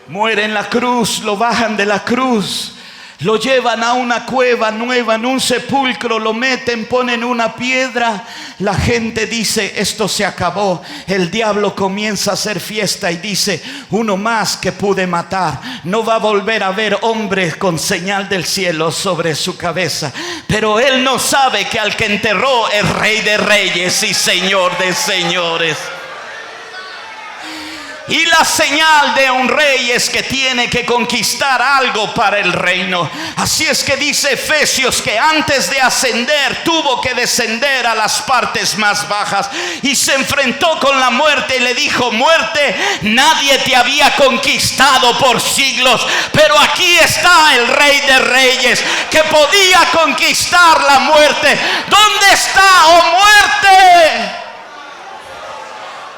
Muere en la cruz, lo bajan de la cruz, lo llevan a una cueva nueva, en un sepulcro, lo meten, ponen una piedra. La gente dice: esto se acabó. El diablo comienza a hacer fiesta y dice: uno más que pude matar. No va a volver a ver hombres con señal del cielo sobre su cabeza. Pero él no sabe que al que enterró es Rey de Reyes y Señor de Señores. Y la señal de un rey es que tiene que conquistar algo para el reino. Así es que dice Efesios que antes de ascender tuvo que descender a las partes más bajas y se enfrentó con la muerte y le dijo: muerte, nadie te había conquistado por siglos, pero aquí está el Rey de Reyes que podía conquistar la muerte. ¿Dónde está, oh muerte?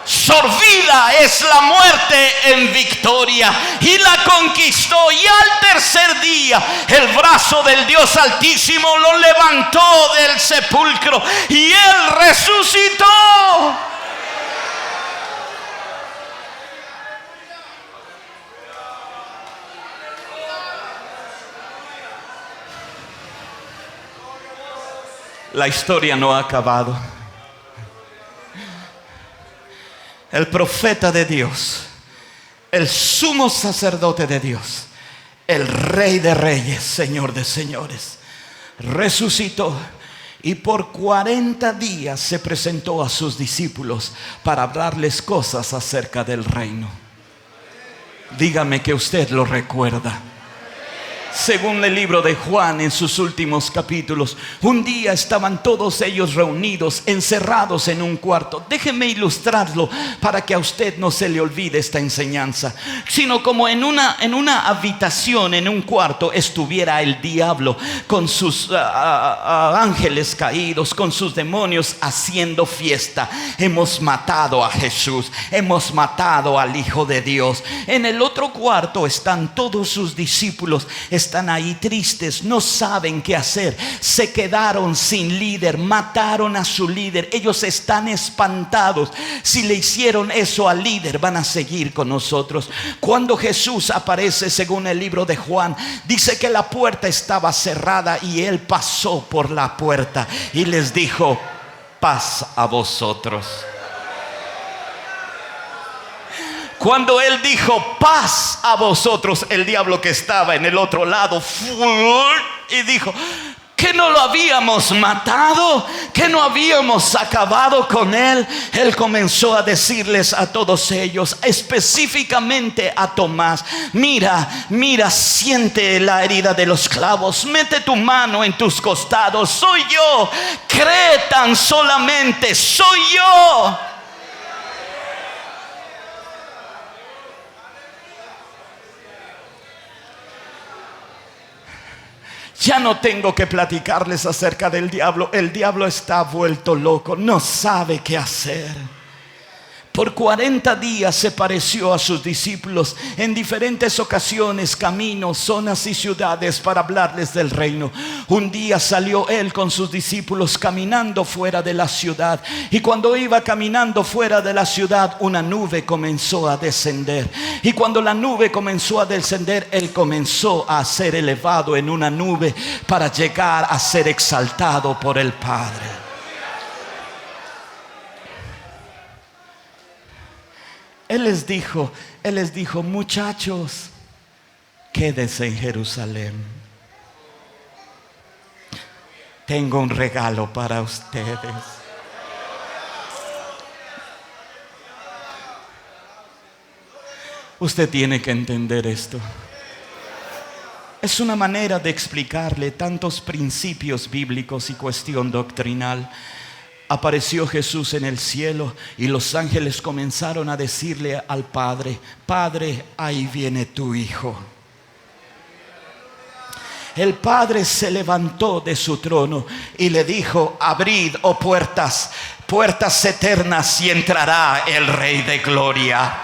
Sorbida es la muerte en victoria, y la conquistó. Y al tercer día el brazo del Dios Altísimo lo levantó del sepulcro y él resucitó. La historia no ha acabado. El profeta de Dios, el sumo sacerdote de Dios, el Rey de Reyes, Señor de Señores, resucitó y por 40 días se presentó a sus discípulos para hablarles cosas acerca del reino. Dígame que usted lo recuerda. Según el libro de Juan, en sus últimos capítulos, un día estaban todos ellos reunidos, encerrados en un cuarto. Déjeme ilustrarlo para que a usted no se le olvide esta enseñanza. Sino como en una habitación, en un cuarto, estuviera el diablo con sus ángeles caídos, con sus demonios, haciendo fiesta. Hemos matado a Jesús, hemos matado al Hijo de Dios. En el otro cuarto están todos sus discípulos. Están ahí tristes, no saben qué hacer. Se quedaron sin líder, mataron a su líder. Ellos están espantados. Si le hicieron eso al líder, van a seguir con nosotros. Cuando Jesús aparece, según el libro de Juan, dice que la puerta estaba cerrada y él pasó por la puerta y les dijo: paz a vosotros. Cuando él dijo: paz a vosotros, el diablo que estaba en el otro lado y dijo: ¿que no lo habíamos matado? ¿Que no habíamos acabado con él? Él comenzó a decirles a todos ellos, específicamente a Tomás: mira, siente la herida de los clavos, mete tu mano en tus costados, soy yo, cree tan solamente, soy yo. Ya no tengo que platicarles acerca del diablo. El diablo está vuelto loco, no sabe qué hacer. Por 40 días se pareció a sus discípulos en diferentes ocasiones, caminos, zonas y ciudades para hablarles del reino. Un día salió él con sus discípulos caminando fuera de la ciudad, y cuando iba caminando fuera de la ciudad, una nube comenzó a descender. Y cuando la nube comenzó a descender, él comenzó a ser elevado en una nube para llegar a ser exaltado por el Padre. Él les dijo, muchachos, quédense en Jerusalén. Tengo un regalo para ustedes. Usted tiene que entender esto. Es una manera de explicarle tantos principios bíblicos y cuestión doctrinal. Apareció Jesús en el cielo y los ángeles comenzaron a decirle al Padre: Padre, ahí viene tu Hijo. El Padre se levantó de su trono y le dijo: abrid, oh puertas, puertas eternas, y entrará el Rey de Gloria.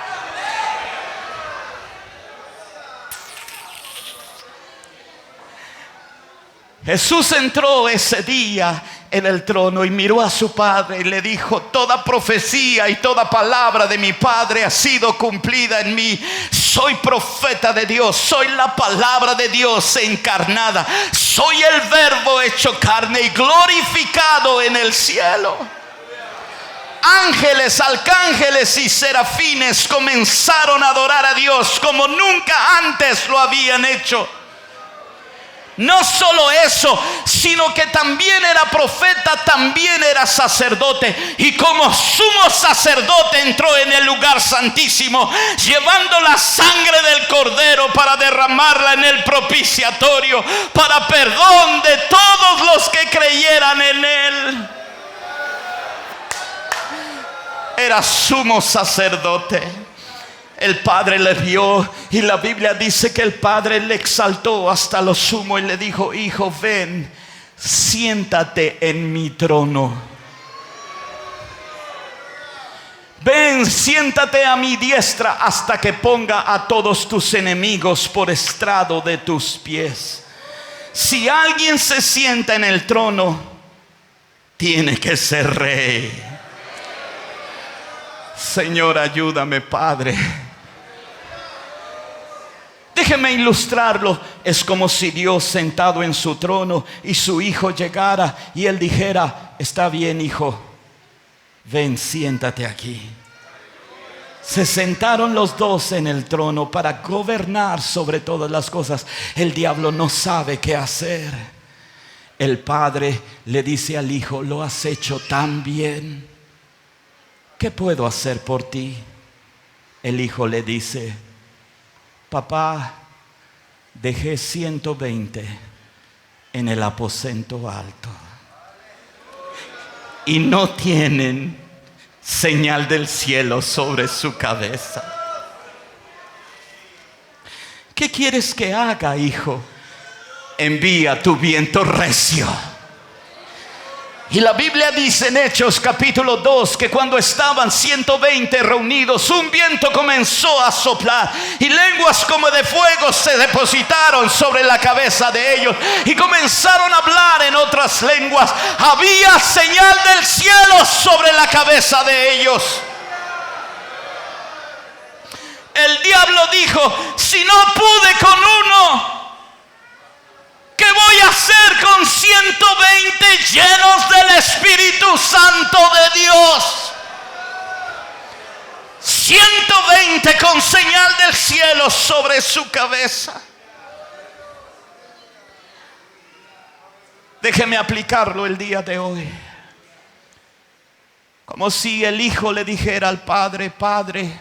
Jesús entró ese día en el trono y miró a su Padre y le dijo: toda profecía y toda palabra de mi Padre ha sido cumplida en mí. Soy profeta de Dios, soy la palabra de Dios encarnada, soy el Verbo hecho carne y glorificado en el cielo. Ángeles, arcángeles y serafines comenzaron a adorar a Dios como nunca antes lo habían hecho. No solo eso, sino que también era profeta, también era sacerdote. Y como sumo sacerdote entró en el lugar santísimo, llevando la sangre del cordero para derramarla en el propiciatorio, para perdón de todos los que creyeran en él. Era sumo sacerdote. El Padre le vio y la Biblia dice que el Padre le exaltó hasta lo sumo y le dijo: Hijo, ven, siéntate en mi trono. Ven, siéntate a mi diestra hasta que ponga a todos tus enemigos por estrado de tus pies. Si alguien se sienta en el trono, tiene que ser rey. Señor, ayúdame, Padre. Déjeme ilustrarlo. Es como si Dios sentado en su trono y su hijo llegara y él dijera: está bien, hijo, ven, siéntate aquí. Se sentaron los dos en el trono para gobernar sobre todas las cosas. El diablo no sabe qué hacer. El padre le dice al hijo: lo has hecho tan bien, ¿qué puedo hacer por ti? El hijo le dice: papá, dejé 120 en el aposento alto y no tienen señal del cielo sobre su cabeza. ¿Qué quieres que haga, hijo? Envía tu viento recio. Y la Biblia dice en Hechos capítulo 2 que cuando estaban 120 reunidos, un viento comenzó a soplar y lenguas como de fuego se depositaron sobre la cabeza de ellos y comenzaron a hablar en otras lenguas. Había señal del cielo sobre la cabeza de ellos. El diablo dijo: si no pude con uno, ¿qué voy a hacer con 120 llenos del Espíritu Santo de Dios? 120 con señal del cielo sobre su cabeza. Déjeme aplicarlo el día de hoy. Como si el hijo le dijera al padre: Padre.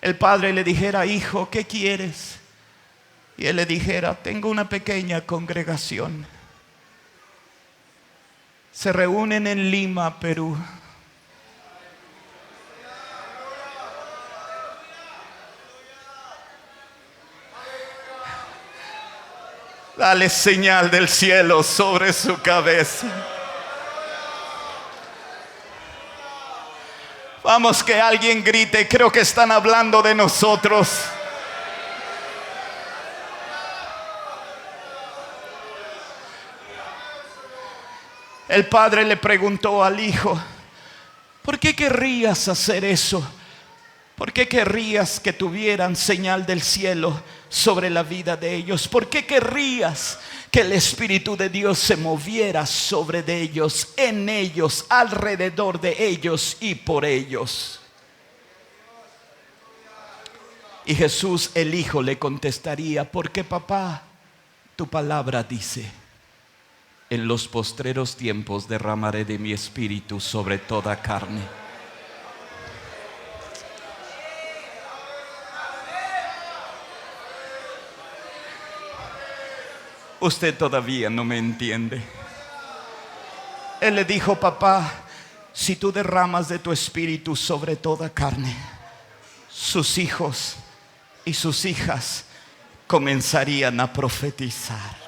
El padre le dijera: hijo, ¿qué quieres? Y él le dijera: tengo una pequeña congregación. Se reúnen en Lima, Perú. Dale señal del cielo sobre su cabeza. Vamos, que alguien grite: creo que están hablando de nosotros. El padre le preguntó al hijo: ¿por qué querrías hacer eso? ¿Por qué querrías que tuvieran señal del cielo sobre la vida de ellos? ¿Por qué querrías que el Espíritu de Dios se moviera sobre de ellos, en ellos, alrededor de ellos y por ellos? Y Jesús el Hijo le contestaría: porque papá, tu palabra dice: en los postreros tiempos derramaré de mi espíritu sobre toda carne. Usted todavía no me entiende. Él le dijo: papá, si tú derramas de tu espíritu sobre toda carne, sus hijos y sus hijas comenzarían a profetizar.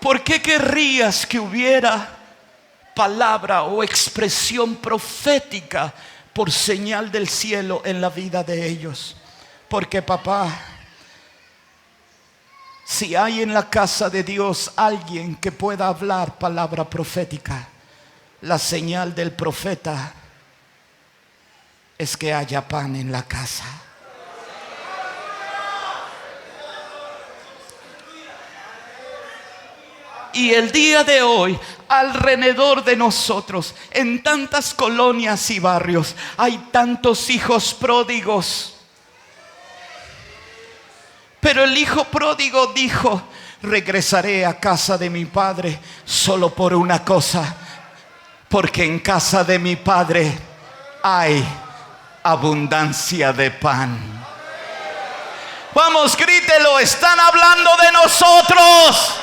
¿Por qué querrías que hubiera palabra o expresión profética por señal del cielo en la vida de ellos? Porque papá, si hay en la casa de Dios alguien que pueda hablar palabra profética, la señal del profeta es que haya pan en la casa. Y el día de hoy, alrededor de nosotros, en tantas colonias y barrios, hay tantos hijos pródigos. Pero el hijo pródigo dijo: regresaré a casa de mi padre solo por una cosa, porque en casa de mi padre hay abundancia de pan. Vamos, grítelo: están hablando de nosotros.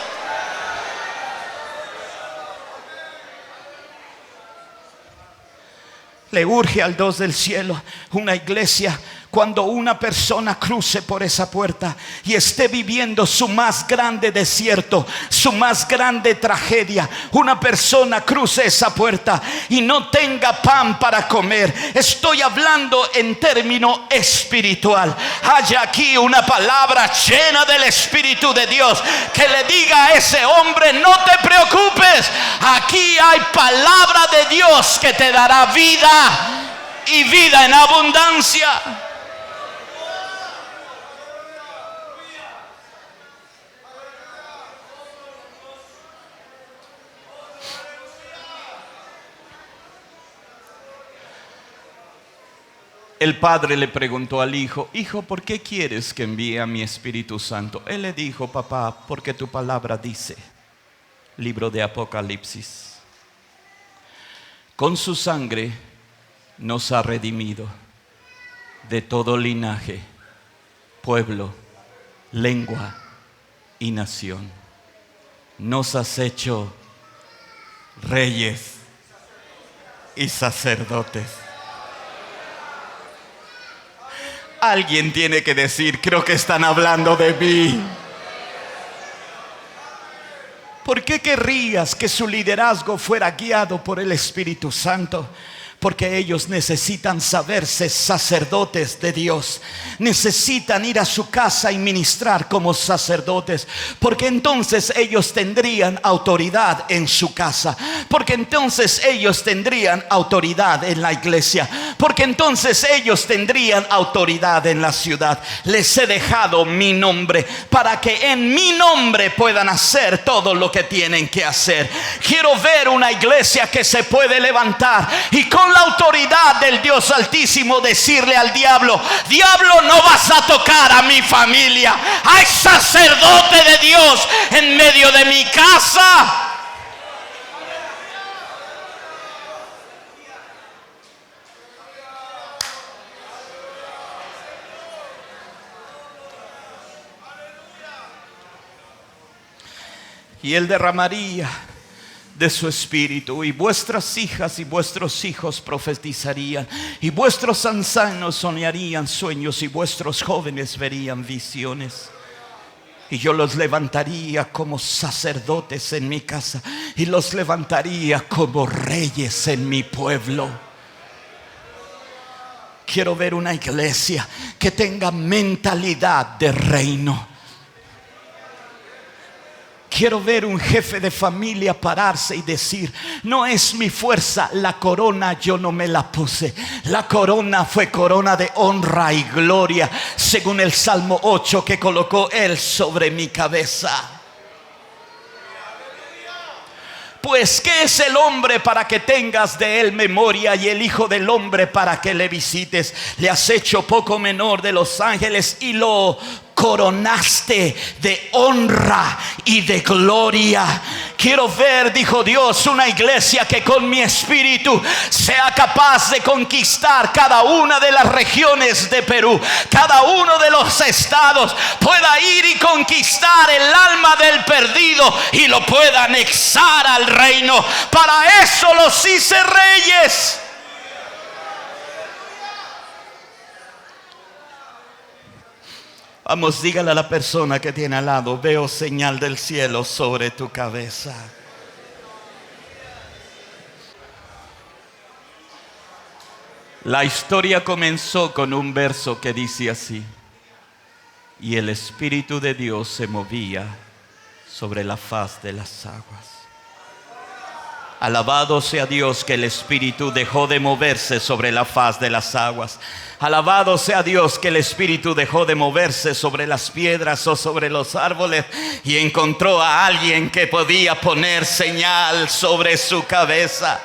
Le urge al Dios del cielo una iglesia. Cuando una persona cruce por esa puerta y esté viviendo su más grande desierto, su más grande tragedia, una persona cruce esa puerta y no tenga pan para comer. Estoy hablando en término espiritual. Haya aquí una palabra llena del Espíritu de Dios que le diga a ese hombre: no te preocupes, aquí hay palabra de Dios que te dará vida y vida en abundancia. El padre le preguntó al hijo: hijo, ¿por qué quieres que envíe a mi Espíritu Santo? Él le dijo: papá, porque tu palabra dice, libro de Apocalipsis, con su sangre nos ha redimido de todo linaje, pueblo, lengua y nación. Nos has hecho reyes y sacerdotes. Alguien tiene que decir: creo que están hablando de mí. ¿Por qué querrías que su liderazgo fuera guiado por el Espíritu Santo? Porque ellos necesitan saberse sacerdotes de Dios. Necesitan ir a su casa y ministrar como sacerdotes. Porque entonces ellos tendrían autoridad en su casa. Porque entonces ellos tendrían autoridad en la iglesia. Porque entonces ellos tendrían autoridad en la ciudad. Les he dejado mi nombre para que en mi nombre puedan hacer todo lo que tienen que hacer. Quiero ver una iglesia que se puede levantar y con la autoridad del Dios Altísimo decirle al diablo: diablo, no vas a tocar a mi familia. Hay sacerdote de Dios en medio de mi casa. Y él derramaría de su espíritu, y vuestras hijas y vuestros hijos profetizarían, y vuestros ancianos soñarían sueños, y vuestros jóvenes verían visiones. Y yo los levantaría como sacerdotes en mi casa, y los levantaría como reyes en mi pueblo. Quiero ver una iglesia que tenga mentalidad de reino. Quiero ver un jefe de familia pararse y decir: no es mi fuerza, la corona yo no me la puse. La corona fue corona de honra y gloria, según el Salmo 8 que colocó Él sobre mi cabeza. Pues ¿qué es el hombre para que tengas de él memoria, y el hijo del hombre para que le visites? Le has hecho poco menor de los ángeles y lo coronaste de honra y de gloria. Quiero ver, dijo Dios, una iglesia que con mi espíritu sea capaz de conquistar cada una de las regiones de Perú, cada uno de los estados, pueda ir y conquistar el alma del perdido y lo pueda anexar al reino. Para eso los hice reyes. Vamos, dígale a la persona que tiene al lado: veo señal del cielo sobre tu cabeza. La historia comenzó con un verso que dice así: y el Espíritu de Dios se movía sobre la faz de las aguas. Alabado sea Dios que el Espíritu dejó de moverse sobre la faz de las aguas. Alabado sea Dios que el Espíritu dejó de moverse sobre las piedras o sobre los árboles y encontró a alguien que podía poner señal sobre su cabeza.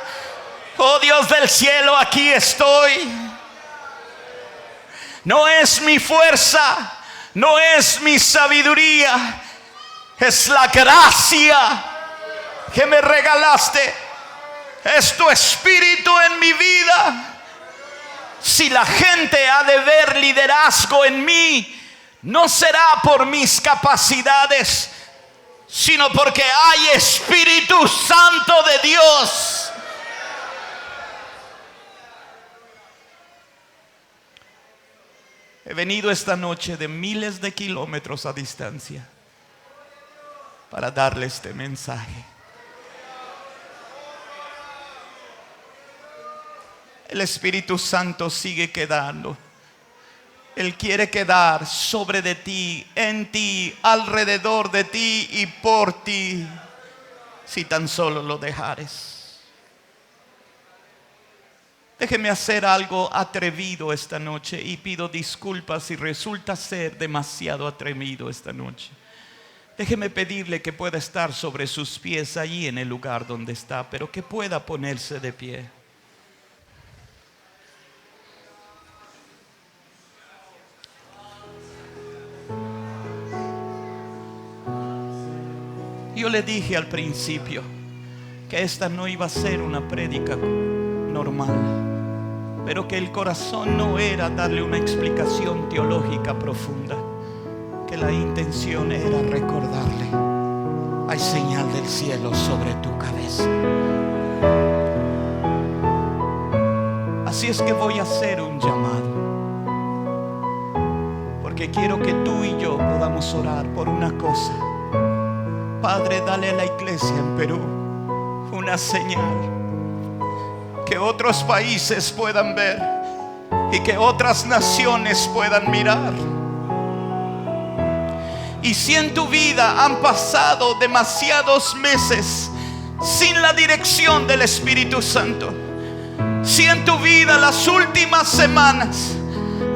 Oh Dios del cielo, aquí estoy. No es mi fuerza, no es mi sabiduría, es la gracia que me regalaste. Es tu espíritu en mi vida. Si la gente ha de ver liderazgo en mí, no será por mis capacidades, sino porque hay Espíritu Santo de Dios. He venido esta noche de miles de kilómetros a distancia para darle este mensaje. El Espíritu Santo sigue quedando. Él quiere quedar sobre de ti, en ti, alrededor de ti y por ti, si tan solo lo dejares. Déjeme hacer algo atrevido esta noche y pido disculpas si resulta ser demasiado atrevido esta noche. Déjeme pedirle que pueda estar sobre sus pies allí en el lugar donde está, pero que pueda ponerse de pie. Yo le dije al principio que esta no iba a ser una prédica normal, pero que el corazón no era darle una explicación teológica profunda, que la intención era recordarle: hay señal del cielo sobre tu cabeza. Así es que voy a hacer un llamado, porque quiero que tú y yo podamos orar por una cosa. Padre, dale a la iglesia en Perú una señal que otros países puedan ver y que otras naciones puedan mirar. Y si en tu vida han pasado demasiados meses sin la dirección del Espíritu Santo, si en tu vida las últimas semanas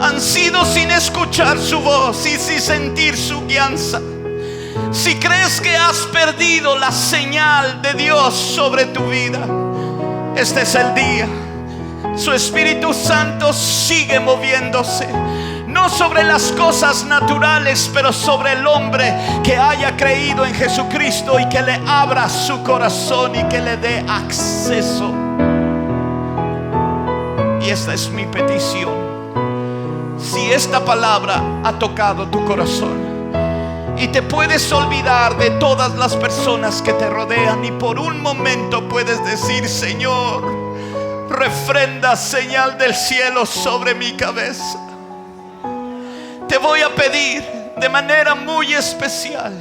han sido sin escuchar su voz y sin sentir su guianza, si crees que has perdido la señal de Dios sobre tu vida, este es el día. Su Espíritu Santo sigue moviéndose, no sobre las cosas naturales, pero sobre el hombre que haya creído en Jesucristo y que le abra su corazón y que le dé acceso. Y esta es mi petición. Si esta palabra ha tocado tu corazón y te puedes olvidar de todas las personas que te rodean y por un momento puedes decir: Señor, refrenda señal del cielo sobre mi cabeza, te voy a pedir de manera muy especial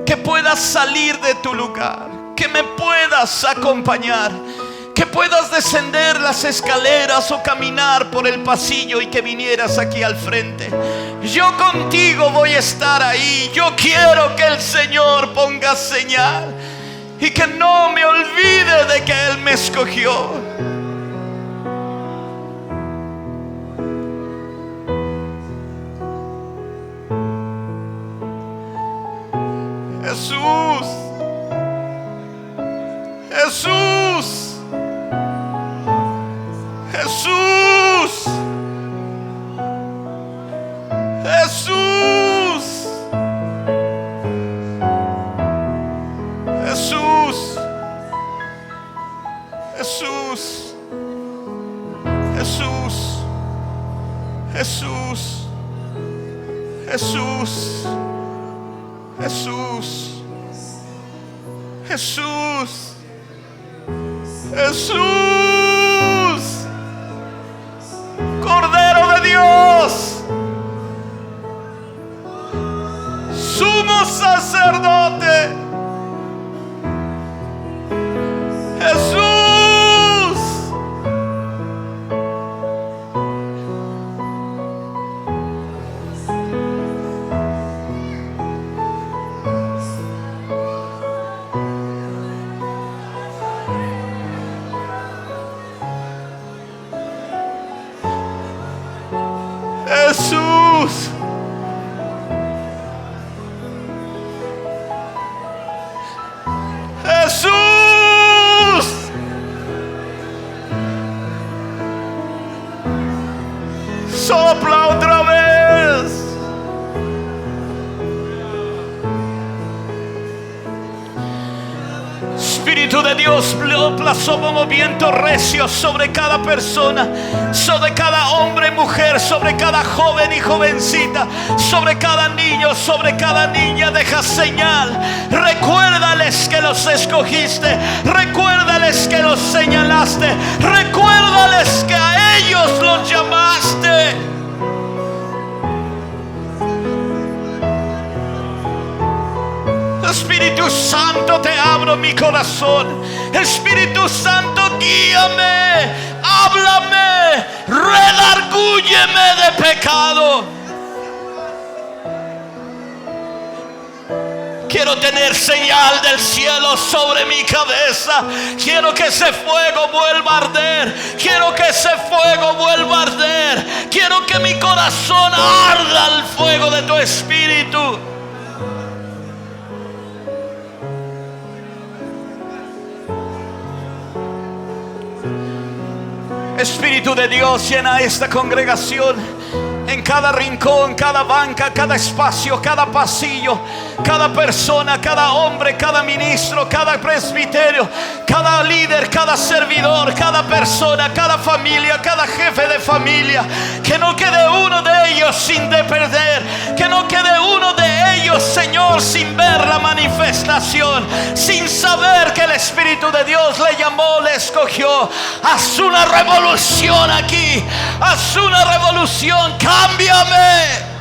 que puedas salir de tu lugar, que me puedas acompañar, que puedas descender las escaleras o caminar por el pasillo y que vinieras aquí al frente. Yo contigo voy a estar ahí. Yo quiero que el Señor ponga señal y que no me olvide de que Él me escogió. Jesús, Jesús, Jesús, Jesús, Jesús, Jesús, Jesús, Jesús, Jesús, Jesús, Jesús, Jesús, Cordero de Dios, sumo sacerdote, Jesús. Jesús, Jesús, sopla otra vez. Espíritu de Dios, sopla viento recio sobre cada persona, sobre cada hombre y mujer, sobre cada joven y jovencita, sobre cada niño, sobre cada niña. Deja señal. Recuérdales que los escogiste, recuérdales que los señalaste, recuérdales que a ellos los llamaste. Espíritu Santo, te abro mi corazón. Espíritu Santo, guíame, háblame, redargúyeme de pecado. Quiero tener señal del cielo sobre mi cabeza. Quiero que ese fuego vuelva a arder. Quiero que ese fuego vuelva a arder. Quiero que mi corazón arda al fuego de tu espíritu. Espíritu de Dios, llena esta congregación, en cada rincón, cada banca, cada espacio, cada pasillo, cada persona, cada hombre, cada ministro, cada presbiterio, cada líder, cada servidor, cada persona, cada familia, cada jefe de familia. Que no quede uno de ellos sin de perder, que no quede uno de ellos, Señor, sin ver la manifestación, sin saber que el Espíritu de Dios le llamó, le escogió. Haz una revolución aquí, haz una revolución, cámbiame.